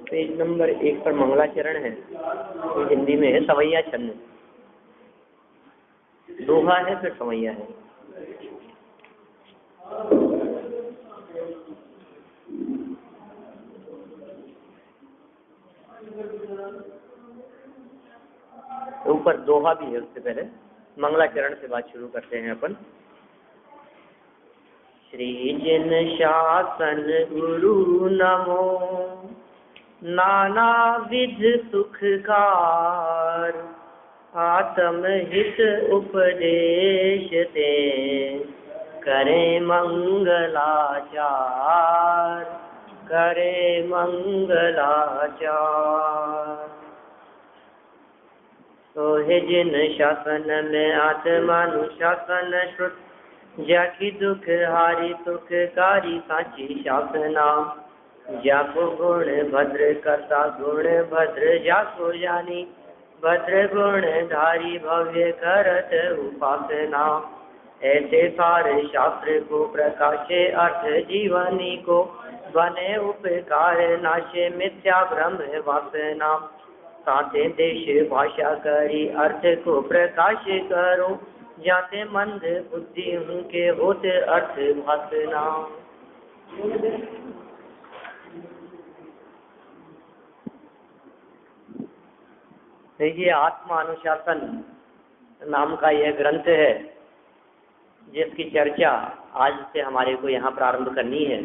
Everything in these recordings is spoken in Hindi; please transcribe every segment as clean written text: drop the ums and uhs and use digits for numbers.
पेज नंबर 1 पर मंगलाचरण है, तो हिंदी में है सवैया छंद। दोहा है फिर सवैया है। ऊपर दोहा भी है, उससे पहले मंगलाचरण से बात शुरू करते हैं अपन। श्री जिन शासन गुरु नमो, नाना विध सुखकार, आत्म हित उपदेश दे, करे मंगलाचार, करे मंगलाचार। तो है जिन शासन में आत्मानुशासन श्रुत, जाकी दुख हारी सुखकारी साची शासना, जाको गुण भद्र करता गुण भद्र, जाको जानी भद्र गुण धारी भव्य करत उपासना। ऐसे सारे शास्त्र को प्रकाशे अर्थ जीवनी को, बने उपकार नाशे मिथ्या भ्रम वासना। साते देश भाषा करी अर्थ को प्रकाश करो, जाते मंद बुद्धि हूँ के होते अर्थ भासना। देखिए, आत्मा अनुशासन नाम का यह ग्रंथ है जिसकी चर्चा आज से हमारे को यहाँ प्रारंभ करनी है।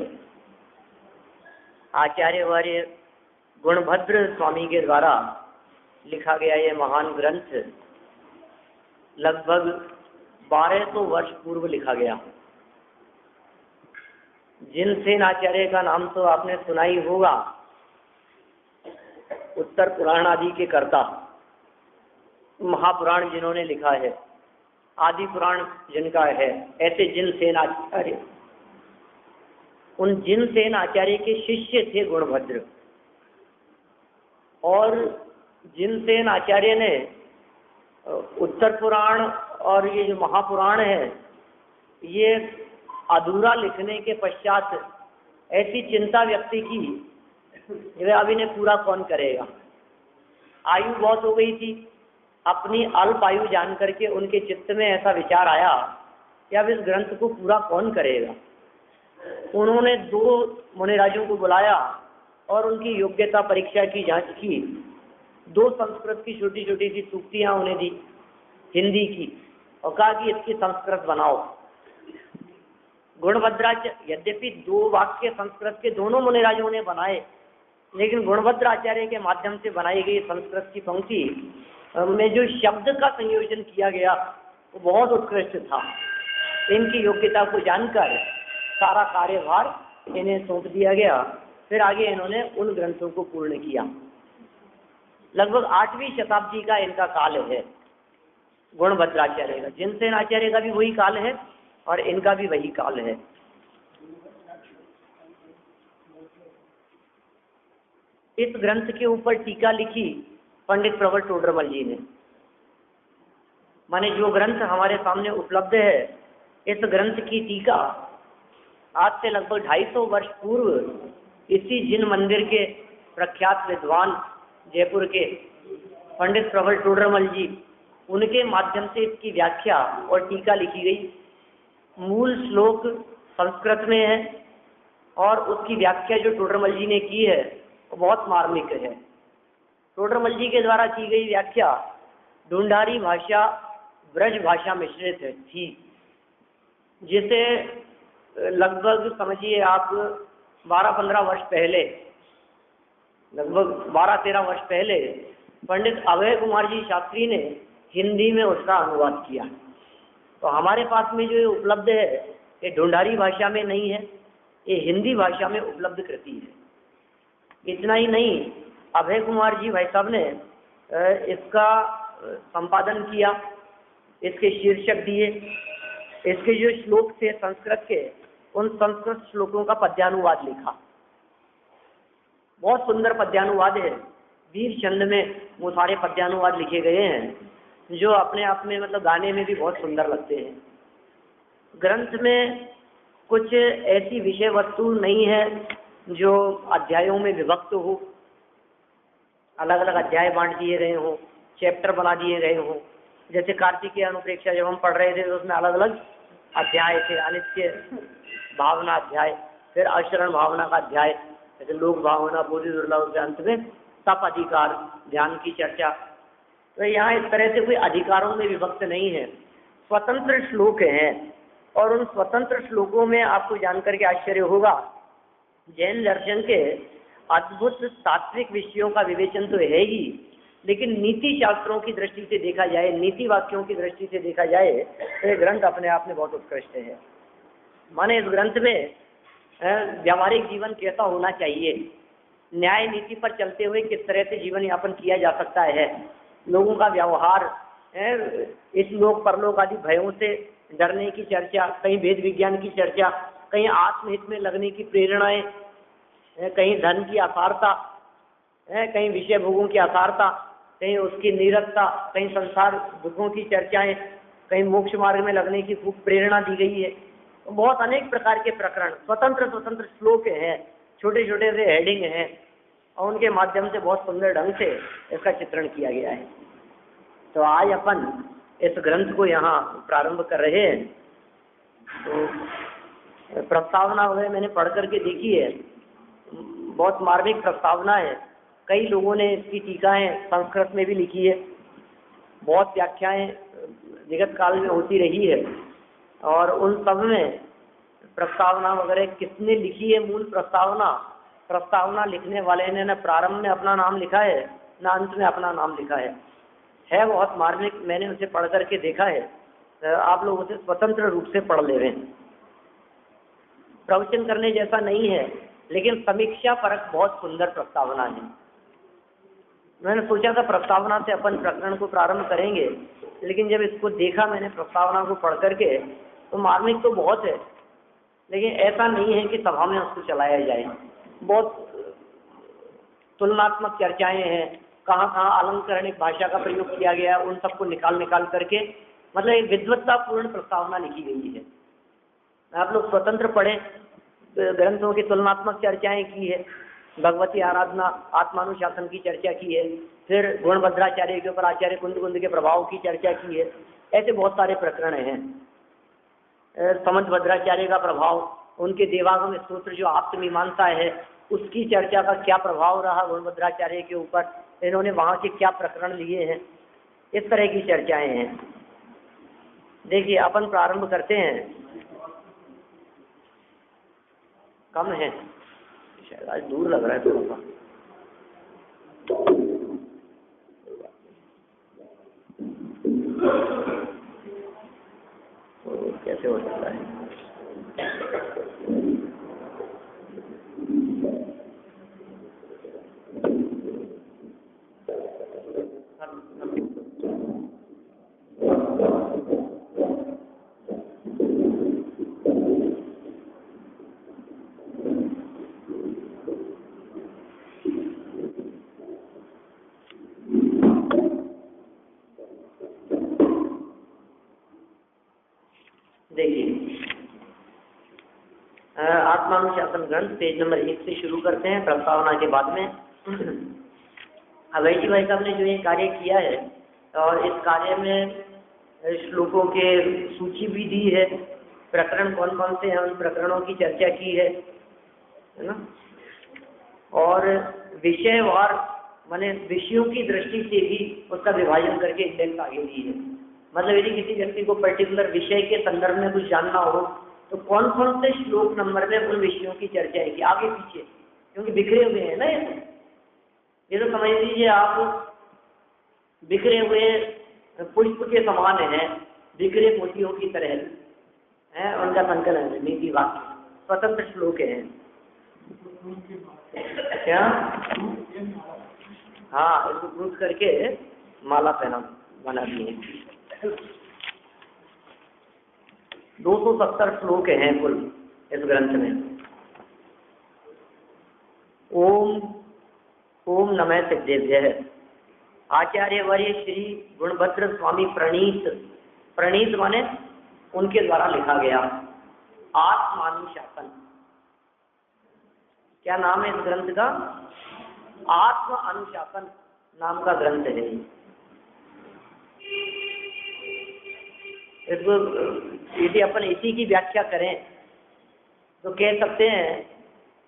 आचार्य वर्य गुणभद्र स्वामी के द्वारा लिखा गया ये महान ग्रंथ लगभग 1200 वर्ष पूर्व लिखा गया। जिनसेन आचार्य का नाम तो आपने सुना ही होगा, उत्तर पुराण आदि के कर्ता, महापुराण जिन्होंने लिखा है, आदि पुराण जिनका है, ऐसे जिनसेन आचार्य। उन जिनसेन आचार्य के शिष्य थे गुणभद्र, और जिनसेन आचार्य ने उत्तर पुराण और ये जो महापुराण है, ये अधूरा लिखने के पश्चात ऐसी चिंता व्यक्त की, अब इन्हें पूरा कौन करेगा। आयु बहुत हो गई थी, अपनी अल्प आयु जान करके उनके चित्त में ऐसा विचार आया कि अब इस ग्रंथ को पूरा कौन करेगा। उन्होंने 2 मुनिराजों को बुलाया और उनकी योग्यता परीक्षा की जांच की। 2 संस्कृत की छोटी छोटी सी सूक्तियां उन्हें दी, हिंदी की, और कहा कि इसकी संस्कृत बनाओ। गुणभद्राचार्य, यद्यपि 2 वाक्य संस्कृत के दोनों मुनिराजों ने बनाए, लेकिन गुणभद्राचार्य के माध्यम से बनाई गई संस्कृत की पंक्ति में जो शब्द का संयोजन किया गया वो बहुत उत्कृष्ट था। इनकी योग्यता को जानकर सारा कार्यभार इन्हें सौंप दिया गया। फिर आगे इन्होंने उन ग्रंथों को पूर्ण किया। लगभग 8वीं शताब्दी का इनका काल है गुणभद्राचार्य का। जिनसेन आचार्य का भी वही काल है और इनका भी वही काल है। इस ग्रंथ के ऊपर टीका लिखी पंडित प्रवर टोडरमल जी ने। माने जो ग्रंथ हमारे सामने उपलब्ध है, इस ग्रंथ की टीका आज से लगभग 250 वर्ष पूर्व इसी जिन मंदिर के प्रख्यात विद्वान जयपुर के पंडित प्रवर टोडरमल जी, उनके माध्यम से इसकी व्याख्या और टीका लिखी गई। मूल श्लोक संस्कृत में है और उसकी व्याख्या जो टोडरमल जी ने की है वो बहुत मार्मिक है। टोडरमल जी के द्वारा की गई व्याख्या ढूंढारी भाषा ब्रज भाषा मिश्रित थी, जिसे लगभग समझिए आप 12-15 वर्ष पहले, लगभग 12-13 वर्ष पहले पंडित अभय कुमार जी शास्त्री ने हिंदी में उसका अनुवाद किया। तो हमारे पास में जो उपलब्ध है ये ढूंढारी भाषा में नहीं है, ये हिंदी भाषा में उपलब्ध कृति है। इतना ही नहीं, अभय कुमार जी भाई साहब ने इसका संपादन किया, इसके शीर्षक दिए, इसके जो श्लोक थे संस्कृत के, उन संस्कृत श्लोकों का पद्यानुवाद लिखा। बहुत सुंदर पद्यानुवाद है। वीर छंद में वो सारे पद्यानुवाद लिखे गए हैं जो अपने आप में मतलब गाने में भी बहुत सुंदर लगते हैं। ग्रंथ में कुछ ऐसी विषय वस्तु नहीं है जो अध्यायों में विभक्त हो अलग अलग अध्याय बांट दिए गए हों, चैप्टर बना दिए गए हों। जैसे कार्तिकीय अनुप्रेक्षा जब हम पढ़ रहे थे तो उसमें अलग अलग अध्याय थे, अनित्य भावना अध्याय, फिर अशरण भावना का अध्याय, जैसे लोक भावना, बोधि दुर्लभ के अंत में तप अधिकार, ध्यान की चर्चा। तो यहाँ इस तरह से कोई अधिकारों में विभक्त नहीं है, स्वतंत्र श्लोक हैं। और उन स्वतंत्र श्लोकों में आपको जानकर के आश्चर्य होगा, जैन दर्शन के अद्भुत तात्विक विषयों का विवेचन तो है ही, लेकिन नीति शास्त्रों की दृष्टि से देखा जाए, नीति वाक्यों की दृष्टि से देखा जाए तो ये ग्रंथ अपने आप में बहुत उत्कृष्ट है। माने इस ग्रंथ में व्यावहारिक जीवन कैसा होना चाहिए, न्याय नीति पर चलते हुए किस तरह से जीवन यापन किया जा सकता है, लोगों का व्यवहार, इस लोक परलोक आदि भयों से डरने की चर्चा, कहीं वेद विज्ञान की चर्चा, कहीं आत्महित में लगने की प्रेरणाएं, कहीं धन की असारता, कहीं विषय भोगों की असारता, कहीं उसकी नीरसता, कहीं संसार दुखों की चर्चाएं, कहीं मोक्ष मार्ग में लगने की खूब प्रेरणा दी गई है। तो बहुत अनेक प्रकार के प्रकरण, स्वतंत्र स्वतंत्र श्लोक हैं, छोटे छोटे से हेडिंग हैं, और उनके माध्यम से बहुत सुंदर ढंग से इसका चित्रण किया गया है। तो आज अपन इस ग्रंथ को यहाँ प्रारंभ कर रहे हैं। तो प्रस्तावना वगैरह मैंने पढ़ करके देखी है, बहुत मार्मिक प्रस्तावना है। कई लोगों ने इसकी टीकाएं संस्कृत में भी लिखी है, बहुत व्याख्याएं विगत काल में होती रही है, और उन सब में प्रस्तावना वगैरह किसने लिखी है, मूल प्रस्तावना लिखने वाले ने न प्रारंभ में अपना नाम लिखा है न अंत में अपना नाम लिखा है बहुत मार्मिक। मैंने उसे पढ़ करके देखा है, आप लोग उसे स्वतंत्र रूप से पढ़ ले रहे हैं। प्रवचन करने जैसा नहीं है, लेकिन समीक्षा परक बहुत सुंदर प्रस्तावना है। मैंने सोचा था प्रस्तावना से अपन प्रकरण को प्रारंभ करेंगे, लेकिन जब इसको देखा मैंने प्रस्तावना को पढ़ करके, तो मार्मिक तो बहुत है, लेकिन ऐसा नहीं है कि सभा में उसको चलाया जाए। बहुत तुलनात्मक चर्चाएं हैं, कहाँ कहाँ अलंकरणिक भाषा का प्रयोग किया गया है, उन सबको निकाल करके मतलब एक विद्वत्तापूर्ण प्रस्तावना लिखी गई है। आप लोग स्वतंत्र पढ़ें, ग्रंथों की तुलनात्मक चर्चाएं की है, भगवती आराधना, आत्मानुशासन की चर्चा की है, फिर गुणभद्राचार्य के ऊपर आचार्य कुंद के प्रभाव की चर्चा की है। ऐसे बहुत सारे प्रकरण हैं। समंत भद्राचार्य का प्रभाव, उनके देवागम स्तोत्र जो आप्तमीमांसा है उसकी चर्चा का क्या प्रभाव रहा गुणभद्राचार्य के ऊपर, इन्होंने वहाँ के क्या प्रकरण लिए हैं, इस तरह की चर्चाएं हैं। देखिए अपन प्रारंभ करते हैं। कम है शायद, आज दूर लग रहा है थोड़ा सा। तो कैसे हो सकता है? आत्मानुशासन ग्रंथ पेज नंबर 1 से शुरू करते हैं प्रस्तावना के बाद में। अभय जी भाई साहब ने जो ये कार्य किया है, और इस कार्य में श्लोकों के सूची भी दी है, प्रकरण कौन कौन से हैं उन प्रकरणों की चर्चा की है ना, और विषयवार माने विषयों की दृष्टि से भी उसका विभाजन करके इंडेक्स आगे दी है। मतलब यदि किसी व्यक्ति को पर्टिकुलर विषय के संदर्भ में कुछ जानना हो तो कौन कौन से श्लोक नंबर में उन विषयों की चर्चा है कि आगे पीछे, क्योंकि बिखरे हुए हैं ना ये तो समझ लीजिए आप बिखरे हुए पुष्प के समान है, बिखरे मोतियों की तरह है, उनका संकलन है, नीति वाक्य स्वतंत्र श्लोक है क्या? हाँ, इसको प्रूफ करके माला पहना बना दिए। 270 श्लोक हैं कुल इस ग्रंथ में। ओम नमः सिद्धेभ्यः। आचार्य वर्य श्री गुणभद्र स्वामी प्रणीत माने उनके द्वारा लिखा गया आत्मानुशासन। क्या नाम है इस ग्रंथ का? आत्म अनुशासन। नाम का ग्रंथ है। इसको यदि अपन इसी की व्याख्या करें तो कह सकते हैं,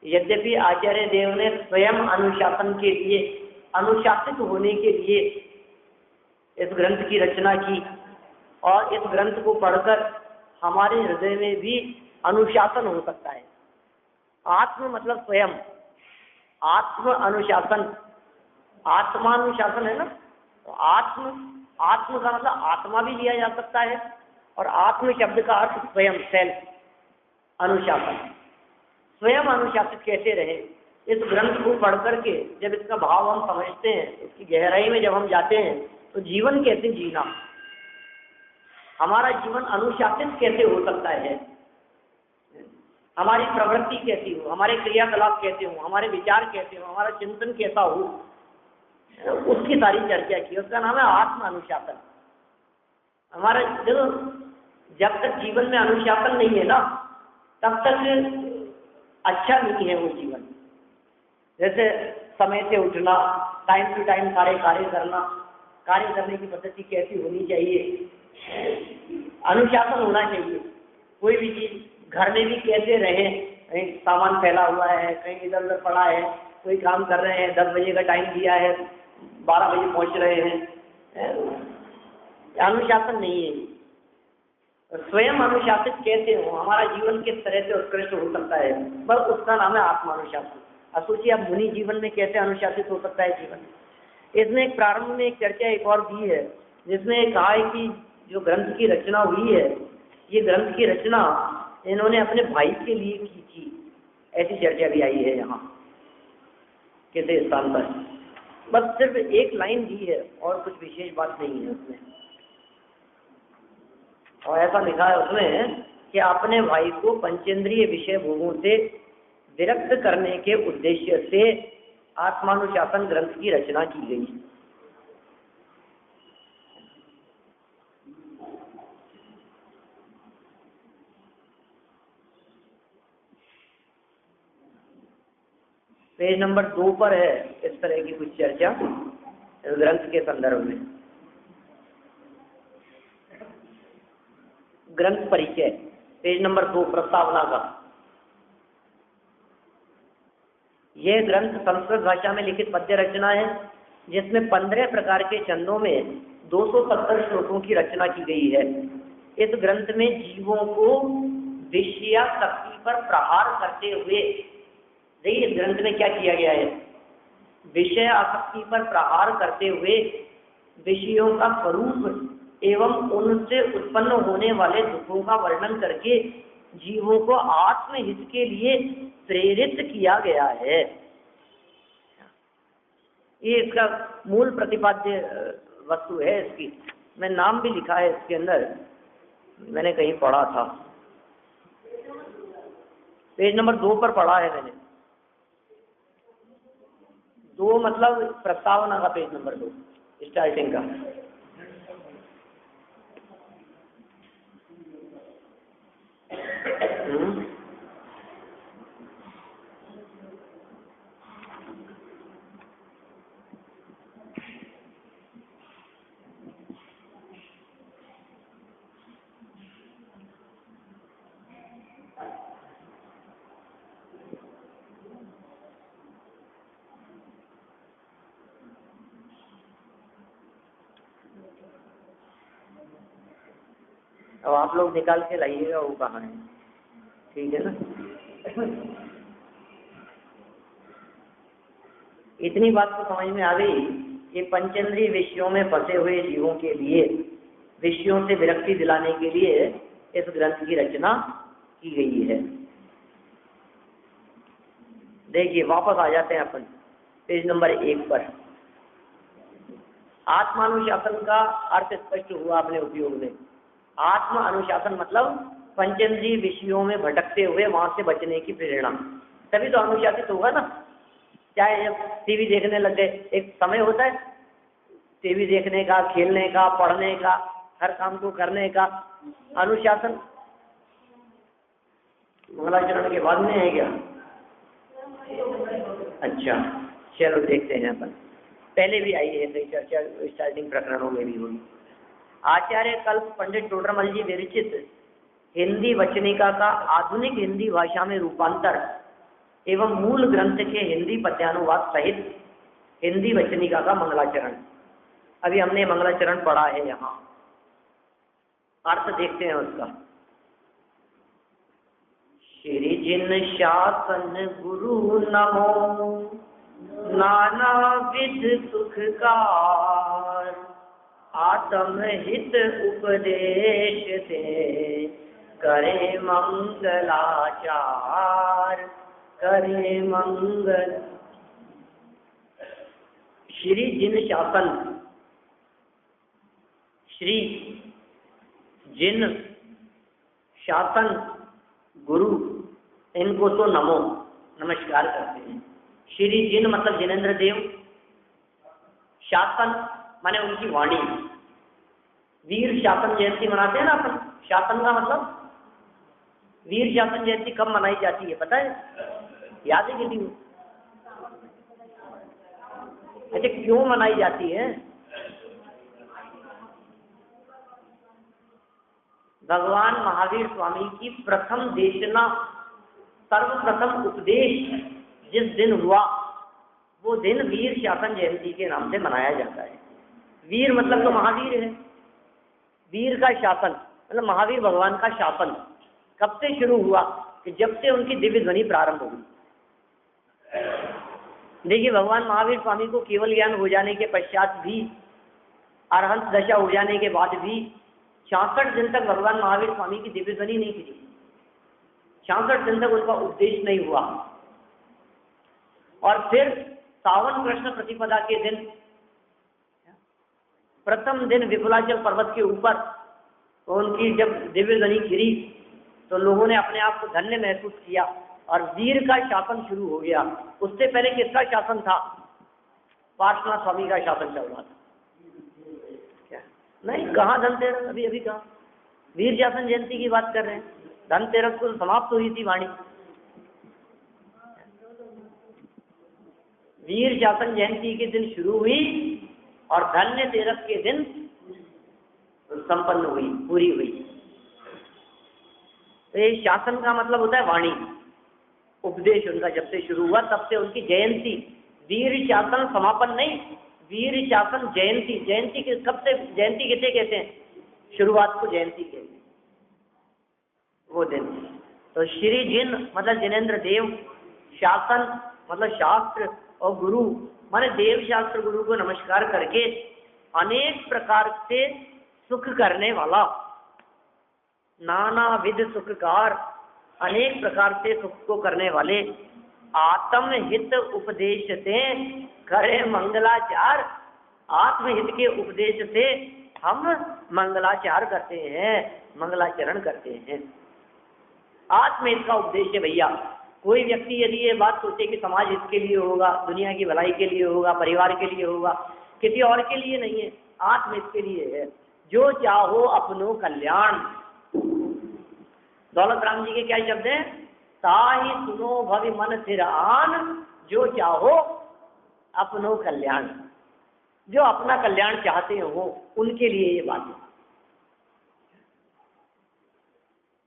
यद्यपि आचार्य देव ने स्वयं अनुशासन के लिए, अनुशासित होने के लिए इस ग्रंथ की रचना की, और इस ग्रंथ को पढ़कर हमारे हृदय में भी अनुशासन हो सकता है। आत्म मतलब स्वयं, आत्म अनुशासन, आत्मानुशासन है ना, तो आत्म, आत्म का मतलब आत्मा भी लिया जा सकता है, और आत्म शब्द का अर्थ स्वयं, सेल्फ, अनुशासन। स्वयं अनुशासित कैसे रहे, इस ग्रंथ को पढ़ करके जब इसका भाव हम समझते हैं, उसकी गहराई में जब हम जाते हैं, तो जीवन कैसे जीना, हमारा जीवन अनुशासित कैसे हो सकता है, हमारी प्रवृत्ति कैसी हो, हमारे क्रियाकलाप कैसे हो, हमारे विचार कैसे हो, हमारा चिंतन कैसा हो, उसकी सारी चर्चा की। उसका नाम है आत्म अनुशासन। हमारा जो जब तक जीवन में अनुशासन नहीं है ना, तब तक अच्छा नहीं है वो जीवन। जैसे समय से उठना, टाइम टू टाइम सारे कार्य करना, कार्य करने की पद्धति कैसी होनी चाहिए, अनुशासन होना चाहिए। कोई भी चीज घर में भी कैसे रहे, कहीं सामान फैला हुआ है, कहीं इधर उधर पड़ा है, कोई काम कर रहे हैं, 10 बजे का टाइम दिया है, 12 बजे पहुंच रहे हैं, अनुशासन नहीं है। स्वयं अनुशासित कैसे हो, हमारा जीवन किस तरह से उत्कृष्ट हो सकता है, बस उसका नाम है आत्मानुशासन। अब सोचिए आप मुनि जीवन में कैसे अनुशासित हो सकता है जीवन। इसमें एक प्रारंभ में एक चर्चा एक और दी है, जिसमें कहा है कि जो ग्रंथ की रचना हुई है, ये ग्रंथ की रचना इन्होंने अपने भाई के लिए की थी, ऐसी चर्चा भी आई है यहाँ किसी स्थान पर। बस सिर्फ एक लाइन दी है और कुछ विशेष बात नहीं है उसमें। और ऐसा लिखा है उसमें कि अपने भाई को पंचेंद्रिय विषय भोगों से विरक्त करने के उद्देश्य से आत्मानुशासन ग्रंथ की रचना की गई। पेज नंबर 2 पर है इस तरह की कुछ चर्चा ग्रंथ के संदर्भ में। ग्रंथ परिचय, पेज नंबर 2, प्रस्तावना का। यह ग्रंथ संस्कृत भाषा में लिखित पद्य रचना है, जिसमें 15 प्रकार के छंदों में 270 श्लोकों की रचना की गई है। इस ग्रंथ में जीवों को विषयासक्ति पर प्रहार करते हुए, देखिए इस ग्रंथ में क्या किया गया है, विषय आसक्ति पर प्रहार करते हुए विषयों का स्वरूप एवं उनसे उत्पन्न होने वाले दुखों का वर्णन करके जीवों को आत्महित के लिए प्रेरित किया गया है। ये इसका मूल प्रतिपाद्य वस्तु है इसकी। मैं नाम भी लिखा है इसके अंदर, मैंने कहीं पढ़ा था, पेज नंबर 2 पर पढ़ा है मैंने। 2 मतलब प्रस्तावना का पेज नंबर 2, स्टार्टिंग का। अब आप लोग निकाल के लाइएगा वो कहाँ है, ठीक है ना। इतनी बात तो समझ में आ गई कि पंचेंद्रिय विषयों में फंसे हुए जीवों के लिए, विषयों से विरक्ति दिलाने के लिए इस ग्रंथ की रचना की गई है। देखिए वापस आ जाते हैं अपन पेज नंबर 1 पर। आत्मानुशासन का अर्थ स्पष्ट हुआ अपने उपयोग में। आत्म अनुशासन मतलब पंचेंद्रिय विषयों में भटकते हुए वहां से बचने की प्रेरणा, तभी तो अनुशासित होगा ना। चाहे जब टीवी देखने लग गए, एक समय होता है टीवी देखने का, खेलने का, पढ़ने का, हर काम को करने का। अनुशासन मंगलाचरण के बाद में है क्या? अच्छा चलो देखते हैं अपन। पहले भी आई है, कई चर्चा स्टार्टिंग प्रकरणों में भी हुई। आचार्य कल्प पंडित टोडरमल जी विरचित हिंदी वचनिका का आधुनिक हिंदी भाषा में रूपांतर एवं मूल ग्रंथ के हिंदी पद्यानुवाद सहित हिंदी वचनिका का मंगलाचरण। अभी हमने मंगलाचरण पढ़ा है, यहाँ अर्थ देखते हैं उसका। श्री जिन शासन गुरु नमो, नाना विध सुखकार, आत्म हित उपदेश दे, करे मंगलाचार, करे मंगल। श्री जिन शासन, श्री जिन शासन गुरु, इनको तो नमो नमस्कार करते हैं। श्री जिन मतलब जिनेंद्र देव, शासन माने उनकी वाणी। वीर शासन जयंती मनाते हैं ना अपन, शासन का मतलब वीर शासन जयंती कब मनाई जाती है पता है? याद है किसी को? अच्छा, क्यों मनाई जाती है? भगवान महावीर स्वामी की प्रथम देशना, सर्वप्रथम उपदेश जिस दिन हुआ, वो दिन वीर शासन जयंती के नाम से मनाया जाता है। वीर मतलब तो महावीर है, वीर का शासन मतलब महावीर भगवान का शासन कब से शुरू हुआ? कि जब से उनकी दिव्य ध्वनि प्रारंभ हुई। देखिए, भगवान महावीर स्वामी को केवल ज्ञान हो जाने के पश्चात भी, अरहंत दशा हो जाने के बाद भी 66 दिन तक भगवान महावीर स्वामी की दिव्य ध्वनि नहीं थी। 66 दिन तक उनका उपदेश नहीं हुआ। और फिर सावन कृष्ण प्रतिपदा के दिन, प्रथम दिन विपुलाचल पर्वत के ऊपर तो उनकी जब दिव्य ध्वनि गिरी तो लोगों ने अपने आप को धन्य महसूस किया और वीर का शासन शुरू हो गया। उससे पहले किसका शासन था? पार्श्वनाथ स्वामी का शासन चल रहा था। क्या नहीं, कहाँ धनतेरस, अभी अभी कहाँ वीर शासन जयंती की बात कर रहे हैं? धनतेरस को समाप्त हुई थी वाणी। वीर शासन जयंती के दिन शुरू हुई और धन्य तेरस के दिन संपन्न हुई, पूरी हुई। तो ये शासन का मतलब होता है वाणी। उपदेश उनका जब से शुरू हुआ तब से उनकी जयंती, वीर शासन समापन नहीं, वीर शासन जयंती। जयंती के कब से, जयंती किसे कहते हैं? शुरुआत को जयंती कहते हैं, वो दिन। तो श्री जिन मतलब जिनेंद्र देव, शासन मतलब शास्त्र, और गुरु माने देव शास्त्र गुरु को नमस्कार करके अनेक प्रकार से सुख करने वाला, नाना विध सुखकार, अनेक प्रकार से सुख को करने वाले, आत्म हित उपदेश से करे मंगलाचार। आत्महित के उपदेश से हम मंगलाचार करते हैं, मंगलाचरण करते हैं। आत्महित का उपदेश है भैया। कोई व्यक्ति यदि ये बात सोचे कि समाज हित के लिए होगा, दुनिया की भलाई के लिए होगा, परिवार के लिए होगा, किसी और के लिए नहीं है, आत्महित के लिए है। जो चाहो अपनो कल्याण। दौलत राम जी के क्या शब्द हैं? ताहि सुनो भवि मन सिर आन, जो चाहो अपनो कल्याण। जो अपना कल्याण चाहते हो उनके लिए ये बात है।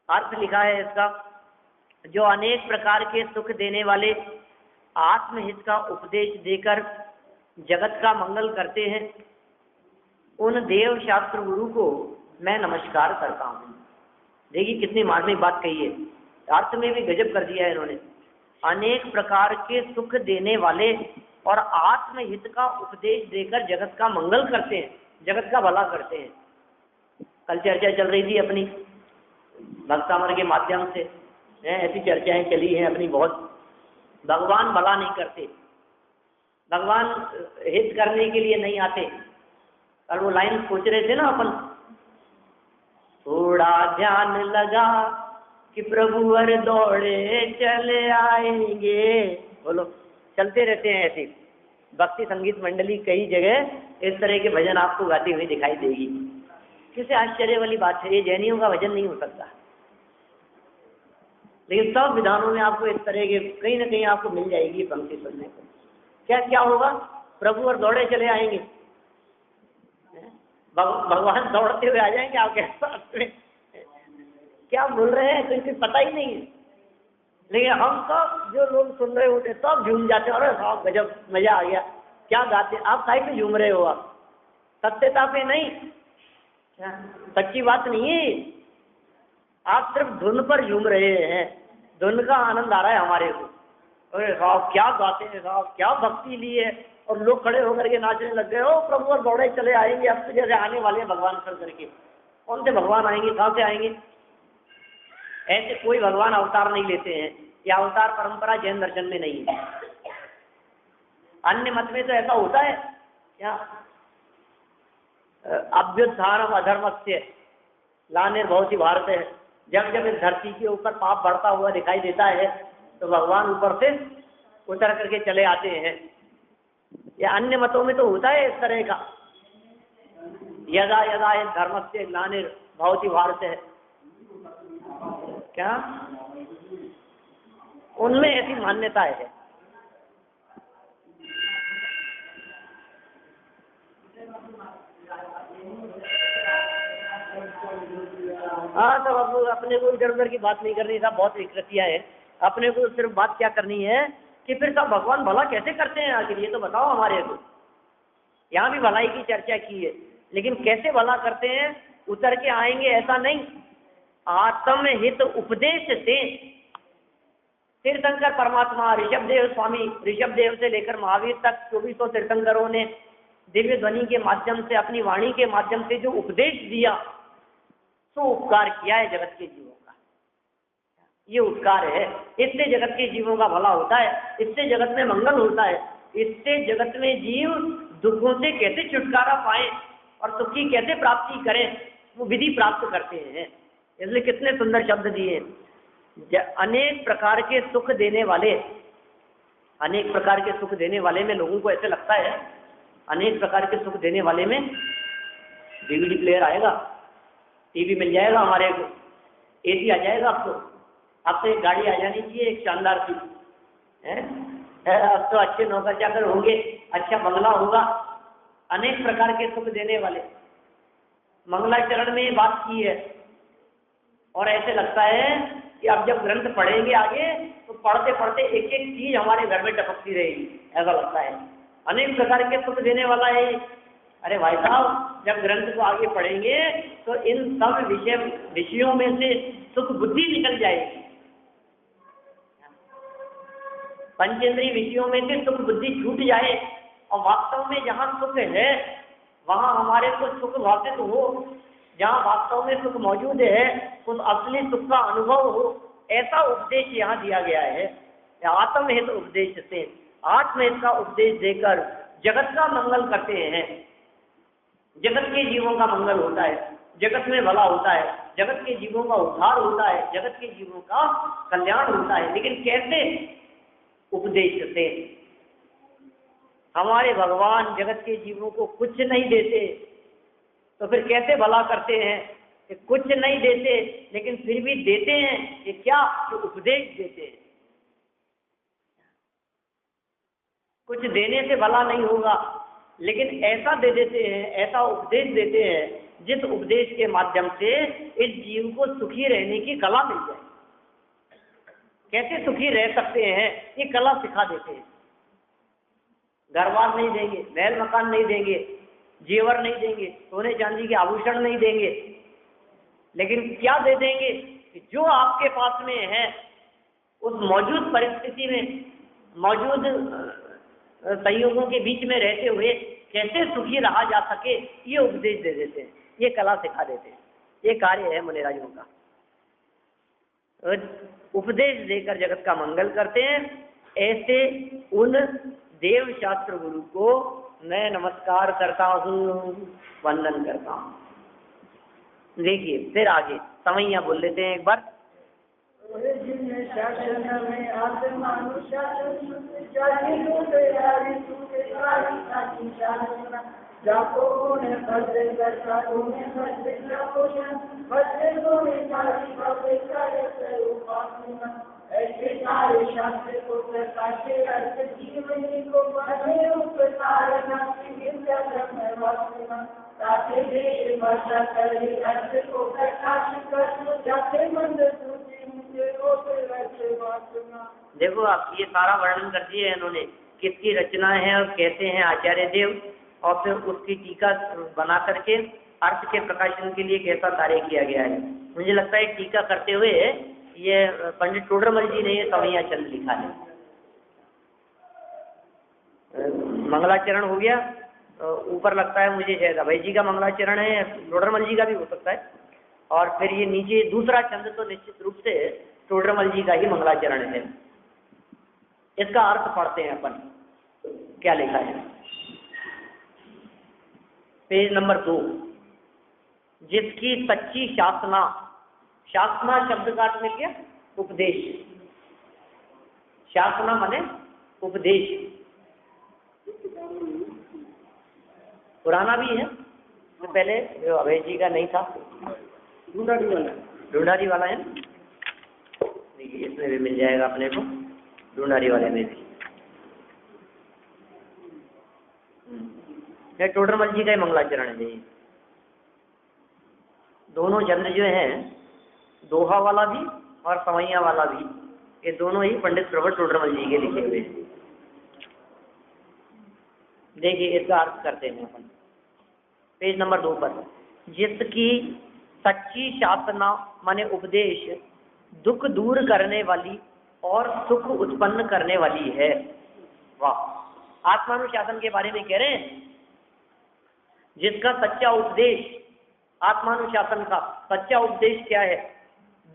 अर्थ लिखा है इसका, जो अनेक प्रकार के सुख देने वाले आत्महित का उपदेश देकर जगत का मंगल करते हैं, उन देव शास्त्र गुरु को मैं नमस्कार करता हूँ। देखिए कितनी मार्मिक बात कही है, अर्थ में भी गजब कर दिया है इन्होंने। अनेक प्रकार के सुख देने वाले और आत्महित का उपदेश देकर जगत का मंगल करते हैं, जगत का भला करते हैं। कल चर्चा चल रही थी अपनी भक्तामर के माध्यम से, ऐसी चर्चाएं चली हैं अपनी बहुत। भगवान भला नहीं करते, भगवान हित करने के लिए नहीं आते। और वो लाइन सोच रहे थे ना अपन, थोड़ा ध्यान लगा कि प्रभु वर दौड़े चले आएंगे। बोलो, चलते रहते हैं ऐसे। भक्ति संगीत मंडली कई जगह इस तरह के भजन आपको गाती हुई दिखाई देगी। किसी आश्चर्य वाली बात है, ये जैनियों का भजन नहीं हो सकता, लेकिन सब विधानों में आपको इस तरह के कहीं ना कहीं आपको मिल जाएगी पंक्ति सुनने को। क्या क्या होगा? प्रभु और दौड़े चले आएंगे, भगवान दौड़ते हुए आ जाएंगे आपके साथ में। क्या बोल रहे हैं कुछ पता ही नहीं है। लेकिन हम सब जो लोग सुन रहे होते सब झूम जाते हैं, अरे साहब गजब मजा आ गया, क्या गाते। आप साइड में झूम रहे हो, आप सत्यता पे नहीं, सच्ची बात नहीं है। आप सिर्फ धुन पर झूम रहे हैं, धुन का आनंद आ रहा है हमारे को। अरे साहब क्या गाते हैं साहब, क्या भक्ति ली है, और लोग खड़े होकर के नाचने लग गए। ओ प्रभु और दौड़े चले आएंगे, अब तो जैसे आने वाले हैं भगवान कर करके। कौन से भगवान आएंगे, कहाँ से आएंगे? ऐसे कोई भगवान अवतार नहीं लेते हैं, यह अवतार परंपरा जैन दर्शन में नहीं है। अन्य मत में तो ऐसा होता है क्या, अभ्युत्थानम अधर्मस्य ग्लानिर्भवति भारत है। जब जब इस धरती के ऊपर पाप बढ़ता हुआ दिखाई देता है तो भगवान ऊपर से उतर करके चले आते हैं। या अन्य मतों में तो होता है इस तरह का, यदा यदा धर्मस्य ग्लानिर्भवति भारत है, क्या उनमें ऐसी मान्यता है। हाँ तो अब अपने को इधर उधर की बात नहीं करनी था, बहुत विकृतियाँ है। अपने को सिर्फ बात क्या करनी है कि फिर सब भगवान भला कैसे करते हैं आखिर, ये तो बताओ हमारे को। यहाँ भी भलाई की चर्चा की है, लेकिन कैसे भला करते हैं, उतर के आएंगे ऐसा नहीं। आत्महित उपदेश से तीर्थंकर परमात्मा ऋषभदेव स्वामी, ऋषभदेव से लेकर महावीर तक 2400 तीर्थंकरों ने दिव्य ध्वनि के माध्यम से, अपनी वाणी के माध्यम से जो उपदेश दिया, तो उपकार किया है जगत के जीवों का। ये उपकार है, इससे जगत के जीवों का भला होता है, इससे जगत में मंगल होता है, इससे जगत में जीव दुखों से कैसे छुटकारा पाए और सुखी कैसे प्राप्ति करें, वो विधि प्राप्त करते हैं। इसलिए कितने सुंदर शब्द दिए, अनेक प्रकार के सुख देने वाले, अनेक प्रकार के सुख देने वाले में लोगों को ऐसे लगता है, अनेक प्रकार के सुख देने वाले में डीवीडी प्लेयर आएगा, टीवी मिल जाएगा हमारे को, एसी आ जाएगा। अब तो एक गाड़ी आ जानी चाहिए, एक शानदार सी है। अब तो अच्छे नौकर चाकर होंगे, अच्छा बंगला होगा, अनेक प्रकार के सुख देने वाले। मंगलाचरण में बात की है, और ऐसे लगता है कि अब जब ग्रंथ पढ़ेंगे आगे तो पढ़ते पढ़ते एक एक चीज हमारे घर में टपकती रहेगी, ऐसा लगता है। अनेक प्रकार के सुख देने वाला है। अरे भाई साहब, जब ग्रंथ को आगे पढ़ेंगे तो इन सब विषयों में से सुख बुद्धि निकल जाएगी। पंचेंद्रीय विषयों में से सुख बुद्धि छूट जाए, और वास्तव में जहाँ सुख है वहाँ हमारे को सुख भाषित हो, जहाँ वास्तव में सुख मौजूद है उस असली सुख का अनुभव हो, ऐसा उपदेश यहाँ दिया गया है। आत्महित उपदेश से, आत्महित का उपदेश देकर जगत का मंगल करते हैं। जगत के जीवों का मंगल होता है, जगत में भला होता है, जगत के जीवों का उद्धार होता है, जगत के जीवों का कल्याण होता है। लेकिन कैसे? उपदेश से। हमारे भगवान जगत के जीवों को कुछ नहीं देते, तो फिर कैसे भला करते हैं? कि कुछ नहीं देते लेकिन फिर भी देते हैं। ये क्या? जो उपदेश देते हैं। कुछ देने से भला नहीं होगा, लेकिन ऐसा दे देते हैं, ऐसा उपदेश देते हैं जिस उपदेश के माध्यम से इस जीव को सुखी रहने की कला मिल जाए। कैसे सुखी रह सकते हैं ये कला सिखा देते हैं। घर-बार नहीं देंगे, महल मकान नहीं देंगे, जेवर नहीं देंगे, सोने चांदी के आभूषण नहीं देंगे, लेकिन क्या दे देंगे कि जो आपके पास में है उस मौजूद परिस्थिति में, मौजूद संयोगों के बीच में रहते हुए कैसे सुखी रहा जा सके, ये उपदेश दे देते हैं, ये कला सिखा देते हैं। ये कार्य है मुनिराजों का। उपदेश देकर जगत का मंगल करते हैं। ऐसे उन देव शास्त्र गुरु को मैं नमस्कार करता हूँ, वंदन करता हूँ। देखिए फिर आगे समैया बोल लेते हैं एक बार। ऐसे सारे शास्त्र को प्रकाशे अर्थ जीवनी को बने उपकार देखो आप ये सारा वर्णन कर दिए है इन्होंने, किसकी रचना है और कैसे हैं आचार्य देव, और फिर उसकी टीका बना करके अर्थ के प्रकाशन के लिए कैसा कार्य किया गया है। मुझे लगता है टीका करते हुए ये पंडित टोडरमल जी ने ये कवैया चंद लिखा है। मंगलाचरण हो गया, ऊपर लगता है मुझे शायद अभय जी का मंगलाचरण है, टोडरमल जी का भी हो सकता है, और फिर ये नीचे दूसरा चंद तो निश्चित रूप से टोडरमल जी का ही मंगलाचरण है। इसका अर्थ पढ़ते हैं अपन, क्या लिखा है पेज नंबर 2। जिसकी सच्ची शासना, शासना शब्द का अर्थ मिल गया उपदेश, शासना माने उपदेश, पुराना भी है तो पहले जो अभय जी का नहीं था, ढूंढारी वाला है, देखिए इसमें भी मिल जाएगा अपने को, ढूंढारी वाले में भी टोडरमल जी का ही मंगलाचरण है। दोनों चंद्र जो हैं, दोहा वाला भी और सवैया वाला भी, ये दोनों ही पंडित प्रवर टोडरमल जी के लिखे हुए हैं। देखिए इसका अर्थ करते हैं अपन पेज नंबर 2 पर। जिसकी सच्ची शासना माने उपदेश दुख दूर करने वाली और सुख उत्पन्न करने वाली है। वाह, आत्मानुशासन के बारे में कह रहे हैं, जिसका सच्चा उपदेश, आत्मानुशासन का सच्चा उपदेश क्या है,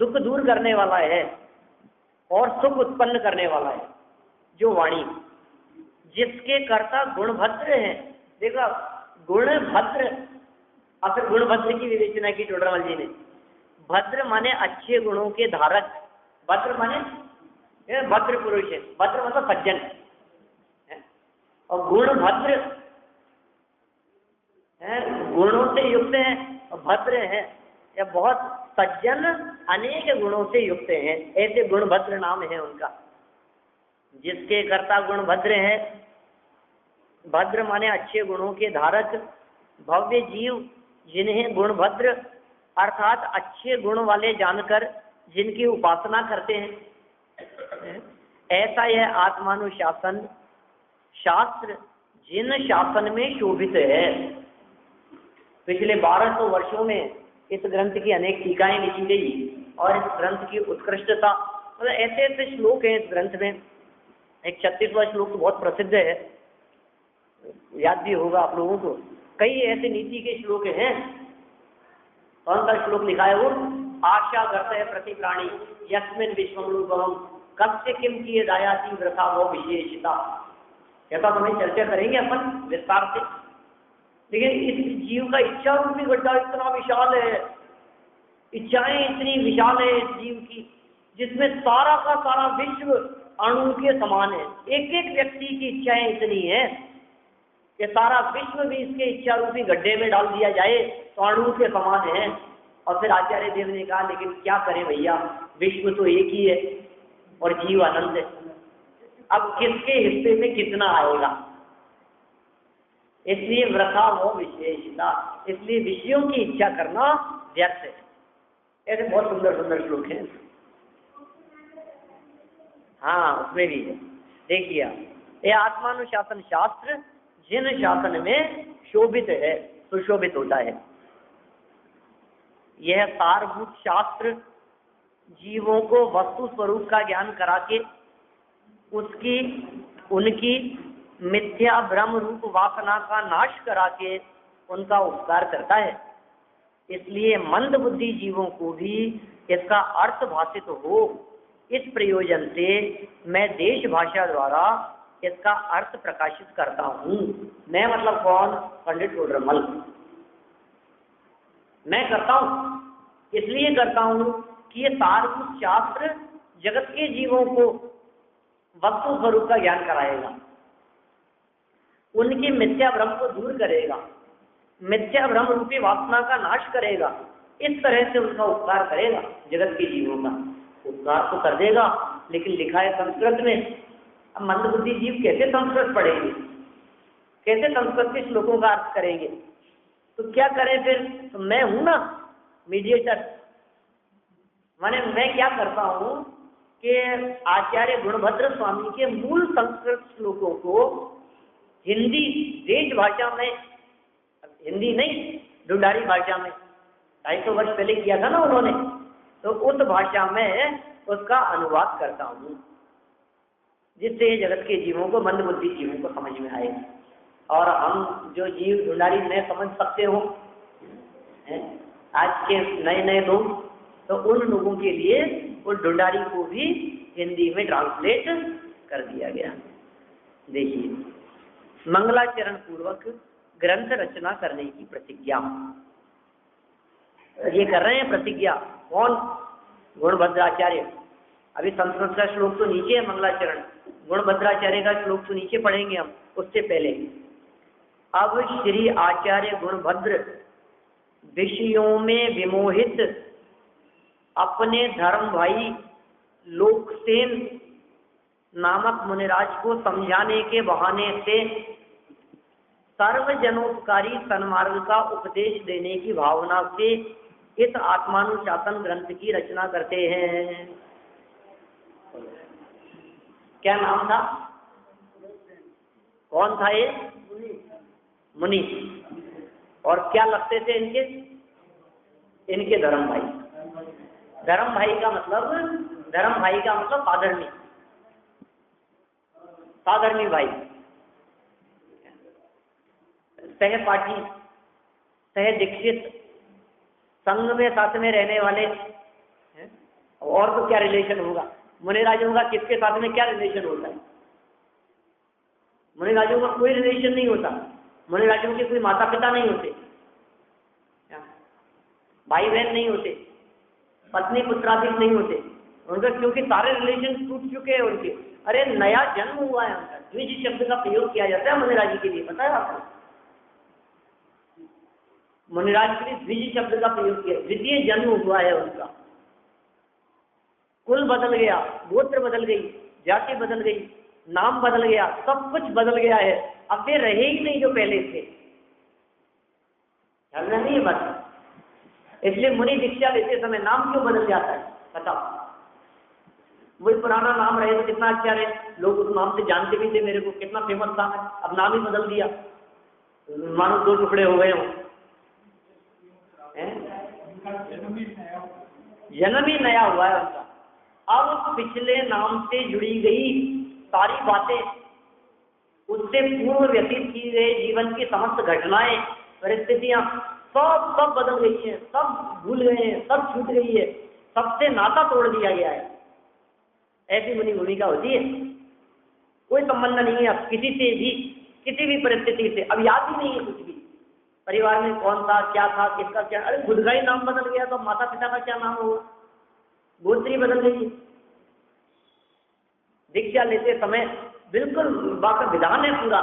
दुख दूर करने वाला है और सुख उत्पन्न करने वाला है, जो वाणी, जिसके कर्ता गुणभद्र हैं। देखा, गुणभद्र, असल गुणभद्र की विवेचना की टोडरमल जी ने। भद्र माने अच्छे गुणों के धारक, भद्र माने भद्र पुरुष है, भद्र मतलब सज्जन, और गुणभद्र गुणों से युक्त हैं और भद्र हैं, या बहुत सज्जन अनेक गुणों से युक्त हैं, ऐसे गुणभद्र नाम है उनका। जिसके कर्ता गुणभद्र है, भद्र माने अच्छे गुणों के धारक, भव्य जीव जिन्हें गुणभद्र अर्थात अच्छे गुण वाले जानकर जिनकी उपासना करते हैं, ऐसा यह आत्मानुशासन शास्त्र जिन शासन में शोभित है। पिछले 1200 वर्षों में इस ग्रंथ की अनेक टीकाएं लिखी गई और इस ग्रंथ की उत्कृष्टता, मतलब ऐसे ऐसे श्लोक हैं इस ग्रंथ में। एक 36वां श्लोक तो बहुत प्रसिद्ध है, याद भी होगा आप लोगों को। कई ऐसे नीति के श्लोक हैं। कौन सा श्लोक लिखा है वो? आशा करते है प्रति प्राणी यस्मिन विश्वरूपम कस्य किम किए दायाति वृथा वो विशेषता। ऐसा तो नहीं, चर्चा करेंगे अपन विस्तार से, लेकिन इस जीव का इच्छा रूपी गड्ढा इतना विशाल है, इच्छाएं इतनी विशाल है इस जीव की, जिसमें सारा का सारा विश्व अणु के समान है। एक एक व्यक्ति की इच्छाएं इतनी है कि सारा विश्व भी इसके इच्छा रूपी गड्ढे में डाल दिया जाए तो अणु के समान है। और फिर आचार्य देव ने कहा, लेकिन क्या करें भैया, विश्व तो एक ही है और जीव अनंत है, अब किसके हिस्से में कितना आएगा, इसलिए वृथा वो विशेषता, इसलिए विषयों की इच्छा करना व्यर्थ है। ऐसे बहुत सुंदर सुंदर श्लोक हैं। हाँ, उसमें भी है, देखिए ये आत्मानुशासन शास्त्र जिन शासन में शोभित है, सुशोभित होता है। यह सारभूत शास्त्र जीवों को वस्तु स्वरूप का ज्ञान करा के उनकी मिथ्या भ्रम रूप वासना का नाश करा के उनका उपकार करता है। इसलिए मंद बुद्धि जीवों को भी इसका अर्थ भाषित हो, इस प्रयोजन से मैं देश भाषा द्वारा इसका अर्थ प्रकाशित करता हूँ। मैं मतलब कौन? पंडित टोडरमल। मैं करता हूँ, इसलिए करता हूँ कि ये सारभूत शास्त्र जगत के जीवों को वस्तु स्वरूप का ज्ञान कराएगा, उनकी मिथ्या भ्रम को दूर करेगा, मिथ्या भ्रम रूपी वासना का नाश करेगा, इस तरह से उनका उपकार करेगा। जगत के जीवों का उपकार तो कर देगा, लेकिन लिखा है संस्कृत में। अब मंदबुद्धि जीव कैसे संस्कृत पढ़ेंगे? कैसे संस्कृत के श्लोकों का अर्थ करेंगे? तो क्या करें फिर? तो मैं हूं ना मीडिएटर। माने मैं क्या करता हूं कि आचार्य गुणभद्र स्वामी के मूल संस्कृत श्लोकों को हिंदी देश भाषा में, हिंदी नहीं ढूंढारी भाषा में 250 वर्ष पहले किया था ना उन्होंने, तो उस भाषा में उसका अनुवाद करता हूं, जिससे जगत के जीवों को, मंदबुद्धि जीवों को समझ में आए। और हम जो जीव ढूंढारी न समझ सकते हो आज के नए नए लोग, तो उन लोगों के लिए उस ढूंढारी को भी हिंदी में ट्रांसलेट कर दिया गया। देखिए, मंगलाचरण पूर्वक ग्रंथ रचना करने की प्रतिज्ञा, ये कर रहे हैं प्रतिज्ञा कौन? गुणभद्राचार्य। अभी संस्कृत का श्लोक तो नीचे है मंगलाचरण, गुणभद्राचार्य का श्लोक तो नीचे पढ़ेंगे हम, उससे पहले अब श्री आचार्य गुणभद्र विषयों में विमोहित अपने धर्म भाई लोकसेन नामक मुनिराज को समझाने के बहाने से सर्वजनोपकारी सन्मार्ग का उपदेश देने की भावना से इस आत्मानुशासन ग्रंथ की रचना करते हैं। क्या नाम था? कौन था ये? मुनि। और क्या लगते थे इनके? इनके धर्म भाई। धर्म भाई का मतलब साधर्मी, साधर्मी भाई, सहपाठी, सह दीक्षित, संघ में साथ में रहने वाले। और तो क्या रिलेशन होगा मुनिराजों का? किसके साथ में क्या रिलेशन होता है? मुनिराजों का कोई रिलेशन नहीं होता। मुनिराजों के कोई माता पिता नहीं होते, भाई बहन नहीं होते, पत्नी पुत्राधिक नहीं होते उनका, क्योंकि सारे रिलेशन टूट चुके हैं उनके। अरे नया जन्म हुआ है उनका। द्विज शब्द का प्रयोग किया जाता है मुनिराज के लिए, पता है आपको? मुनिराज के लिए द्विज शब्द का प्रयोग किया, द्वितीय जन्म हुआ है उनका। कुल बदल गया, गोत्र बदल गई, जाति बदल गई, नाम बदल गया, सब कुछ बदल गया है। अब वे रहे ही नहीं जो पहले थे। ध्यान नहीं है बात? इसलिए मुनि दीक्षा लेते समय नाम क्यों बदल जाता है? बताओ। वही पुराना नाम रहे तो कितना अच्छा रहे, लोग उस नाम से जानते भी थे, मेरे को कितना फेमस था मैं। अब नाम ही बदल दिया, मानो 2 टुकड़े हो गए हो। जन्म ही नया हुआ है उनका। अब पिछले नाम से जुड़ी गई सारी बातें, उससे पूर्व व्यतीत की गई जीवन की समस्त घटनाएं, परिस्थितियां सब बदल गई हैं, सब भूल गए हैं, सब छूट गई है, सबसे नाता तोड़ दिया गया है। ऐसी मुनि भूमिका होती है। कोई संबंध नहीं है अब किसी से भी, किसी भी परिस्थिति से। अब याद ही नहीं है कुछ भी, परिवार में कौन था, क्या था, किसका क्या। अरे खुद का ही नाम बदल गया तो माता पिता का क्या नाम होगा? गोत्री बदल गई। दीक्षा लेते समय बिल्कुल बाका विधान है पूरा,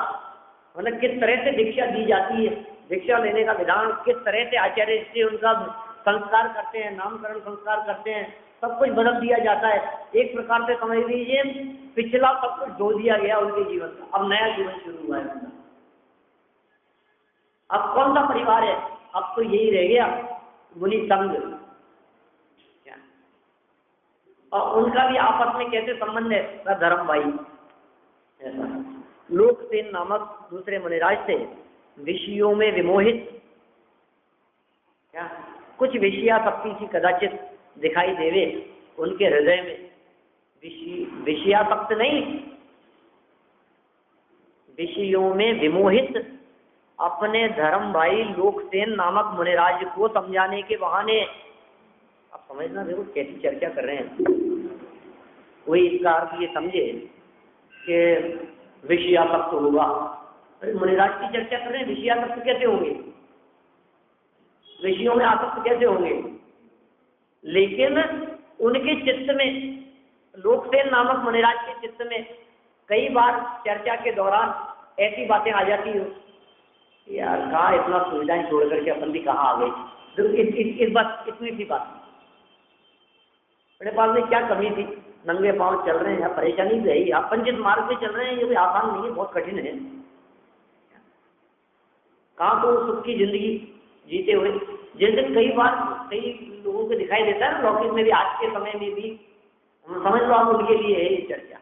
मतलब किस तरह से दीक्षा दी जाती है, दीक्षा लेने का विधान, किस तरह से आचार्य से उनका संस्कार करते हैं, नामकरण संस्कार करते हैं, सब कुछ बदल दिया जाता है। एक प्रकार से समझ लीजिए पिछला सब कुछ धो दिया गया उनके जीवन का, अब नया जीवन शुरू हुआ है उनका। अब कौन सा परिवार है? अब तो यही रह गया मुनि संघ। और उनका भी आपस में कैसे संबंध है? धर्म भाई। लोकसेन नामक दूसरे मुनिराज से विषयों में विमोहित, क्या कुछ विषयासक्ति सी कदाचित दिखाई देवे उनके हृदय में। विषयासक्त नहीं, विषयों में विमोहित अपने धर्म भाई लोकसेन नामक मुनिराज को समझाने के बहाने। आप समझना, देखो कैसी चर्चा कर रहे हैं। वही इसका अर्थ ये समझे कि विषयासक्त होगा। अरे मुनिराज की चर्चा कर रहे हैं, विषयासक्त कैसे होंगे? विषयों में आसक्त कैसे होंगे? लेकिन उनके चित्त में, लोकसेन नामक मुनिराज के चित्त में कई बार चर्चा के दौरान ऐसी बातें आ जाती हो, यार कहाँ इतना सुविधाएं छोड़ करके अपन भी कहाँ आ गए। तो इस बात, इतनी सी बात, अपने पास में क्या कमी थी? नंगे पांव चल रहे हैं, परेशानी तो है ही। आप पंचित मार्ग पे चल रहे हैं, ये भी आसान नहीं है, बहुत कठिन है। कहाँ को सुख की जिंदगी जीते हुए। जैसे कई बार कई लोगों को दिखाई देता है ना लौकिक में भी, आज के समय में भी, समझ लो आप उनके लिए है ये चर्चा।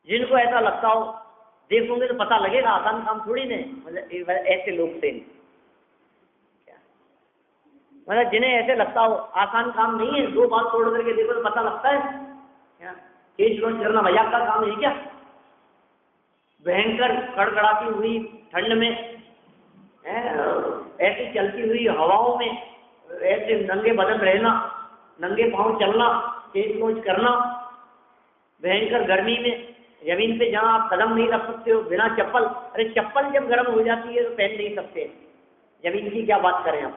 जिनको ऐसा लगता हो, देखोगे तो पता लगेगा आसान काम थोड़ी नहीं, मतलब ऐसे लोग थे, मतलब जिन्हें ऐसे लगता हो आसान काम नहीं है, 2 बाल तोड़ करके देखो तो पता लगता है क्या केस लॉन्च करना मजाक का काम है क्या? भयंकर कड़कड़ाती हुई ठंड में, ऐसी चलती हुई हवाओं में ऐसे नंगे बदन रहना, नंगे पांव चलना, केस लॉन्च करना, भयंकर गर्मी में जमीन पे जहाँ आप कदम नहीं रख सकते हो बिना चप्पल। अरे चप्पल जब गर्म हो जाती है तो पहन नहीं सकते, जमीन की क्या बात करें हम।